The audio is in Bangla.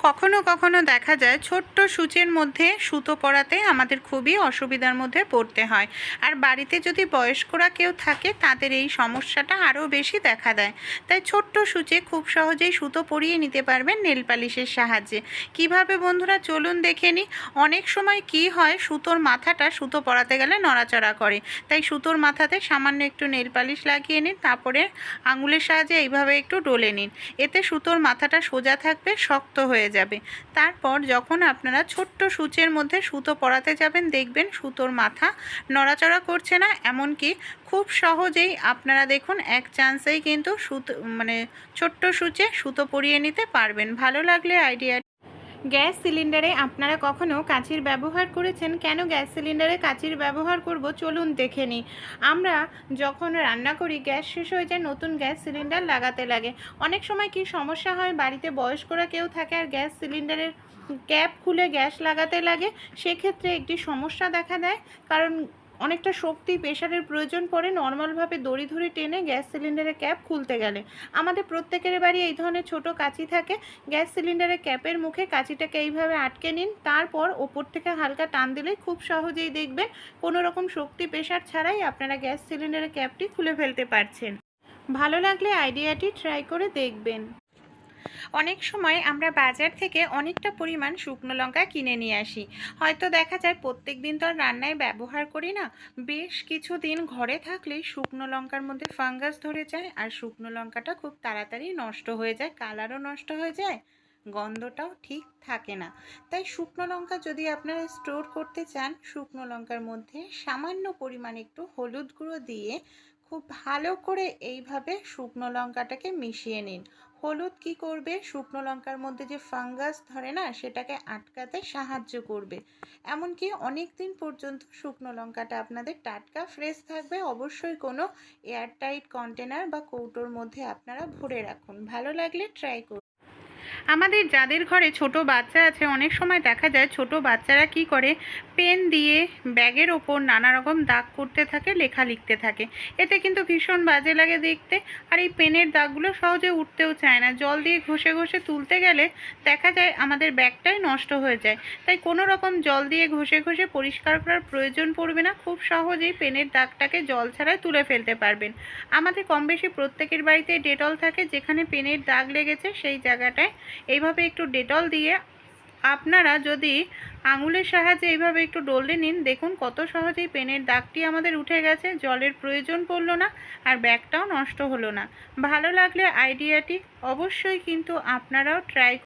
কখনো কখনো দেখা যায় ছোট্ট সূচের মধ্যে সুতো পরাতে আমাদের খুবই অসুবিধার মধ্যে পড়তে হয়। আর বাড়িতে যদি বয়স্করা কেউ থাকে তাদের এই সমস্যাটা আরও বেশি দেখা দেয়। তাই ছোট্ট সূচে খুব সহজেই সুতো পরিয়ে নিতে পারবেন নেল পালিশের সাহায্যে। কিভাবে বন্ধুরা, চলুন দেখে নিই। অনেক সময় কি হয়, সুতোর মাথাটা সুতো পরাতে গেলে নড়াচড়া করে। তাই সুতোর মাথাতে সামান্য একটু নেল পালিশ লাগিয়ে নিন, তারপরে আঙুলের সাহায্যে এইভাবে একটু ডলে নিন। এতে সুতোর মাথাটা সোজা থাকবে, শক্ত হয়ে যাবে। তারপর যখন আপনারা ছোট্ট সূচের মধ্যে সুতো পরাতে যাবেন, দেখবেন সুতোর মাথা নড়াচড়া করছে না। এমনকি খুব সহজেই আপনারা দেখুন এক চান্সেই কিন্তু ছোট্ট সূচে সুতো পরিয়ে নিতে পারবেন। ভালো লাগলে আইডিয়া। গ্যাস সিলিন্ডারে আপনারা কখনো কাঁচির ব্যবহার করেছেন? কেন গ্যাস সিলিন্ডারে কাঁচির ব্যবহার করব, চলুন দেখে নিই। আমরা যখন রান্না করি গ্যাস শেষ হয়ে যায়, নতুন গ্যাস সিলিন্ডার লাগাতে লাগে। অনেক সময় কি সমস্যা হয়, বাড়িতে বয়স্করা কেউ থাকে আর গ্যাস সিলিন্ডারের ক্যাপ খুলে গ্যাস লাগাতে লাগে। সেক্ষেত্রে একটি সমস্যা দেখা দেয়, কারণ অনেকটা শক্তি প্রেশারের প্রয়োজন পড়ে নর্মালভাবে দড়ি ধরে টেনে গ্যাস সিলিন্ডারের ক্যাপ খুলতে গেলে। আমাদের প্রত্যেকের বাড়ি এই ধরনের ছোট কাঁচি থাকে। গ্যাস সিলিন্ডারের ক্যাপের মুখে কাঁচিটাকে এইভাবে আটকে নিন, তারপর ওপর থেকে হালকা টান দিলেই খুব সহজেই দেখবেন কোনো রকম শক্তি প্রেশার ছাড়াই আপনারা গ্যাস সিলিন্ডারের ক্যাপটি খুলে ফেলতে পারছেন। ভালো লাগলে আইডিয়াটি ট্রাই করে দেখবেন। অনেক সময় আমরা বাজার থেকে অনেকটা পরিমাণ শুকনো লঙ্কা কিনে নিয়ে আসি। হয়তো দেখা যায় প্রত্যেক দিন তো আর রান্নায় ব্যবহার করি না। বেশ কিছুদিন ঘরে থাকলেই শুকনো লঙ্কার মধ্যে ফাঙ্গাস ধরে যায়, আর শুকনো লঙ্কাটা খুব তাড়াতাড়ি নষ্ট হয়ে যায়, কালারও নষ্ট হয়ে যায়, গন্ধটাও ঠিক থাকে না। তাই শুকনো লঙ্কা যদি আপনারা স্টোর করতে চান, শুকনো লঙ্কার মধ্যে সামান্য পরিমাণ একটু হলুদ গুঁড়ো দিয়ে খুব ভালো করে এইভাবে শুকনো লঙ্কাটাকে মিশিয়ে নিন। হলুদ কি করবে, শুকনো লঙ্কার মধ্যে যে ফাঙ্গাস ধরে না, সেটাকে আটকাতে সাহায্য করবে। এমনকি অনেক দিন পর্যন্ত শুকনো লঙ্কাটা আপনাদের টাটকা ফ্রেশ থাকবে। অবশ্যই কোনো এয়ারটাইট কন্টেনার বা কৌটোর মধ্যে আপনারা ভরে রাখুন। ভালো লাগলে ট্রাই করুন। আমাদের যাদের ঘরে ছোট বাচ্চা আছে, অনেক সময় দেখা যায় ছোট বাচ্চারা কি করে, পেন দিয়ে ব্যাগের ওপর নানা রকম দাগ করতে থাকে, লেখা লিখতে থাকে। এতে কিন্তু ভীষণ বাজে লাগে দেখতে। আর এই পেনের দাগগুলো সহজে উঠতেও চায় না। জল দিয়ে ঘষে ঘষে তুলতে গেলে দেখা যায় আমাদের ব্যাগটাই নষ্ট হয়ে যায়। তাই কোনো রকম জল দিয়ে ঘষে ঘষে পরিষ্কার করার প্রয়োজন পড়বে না। খুব সহজেই পেনের দাগটাকে জল ছাড়াই তুলে ফেলতে পারবেন। আমাদের কম বেশি প্রত্যেকের বাড়িতে ডেটল থাকে। যেখানে পেনের দাগ লেগেছে সেই জায়গাটায় এইভাবে একটু ডেটল দিয়ে আপনারা যদি আঙুলের সাহায্যে এইভাবে একটু ডলে নিন, দেখুন কত সহজেই পেনের দাগটি আমাদের উঠে গেছে। জলের প্রয়োজন পড়লো না, আর ব্যাগটাও নষ্ট হলো না। ভালো লাগলে আইডিয়াটি অবশ্যই কিন্তু আপনারাও ট্রাই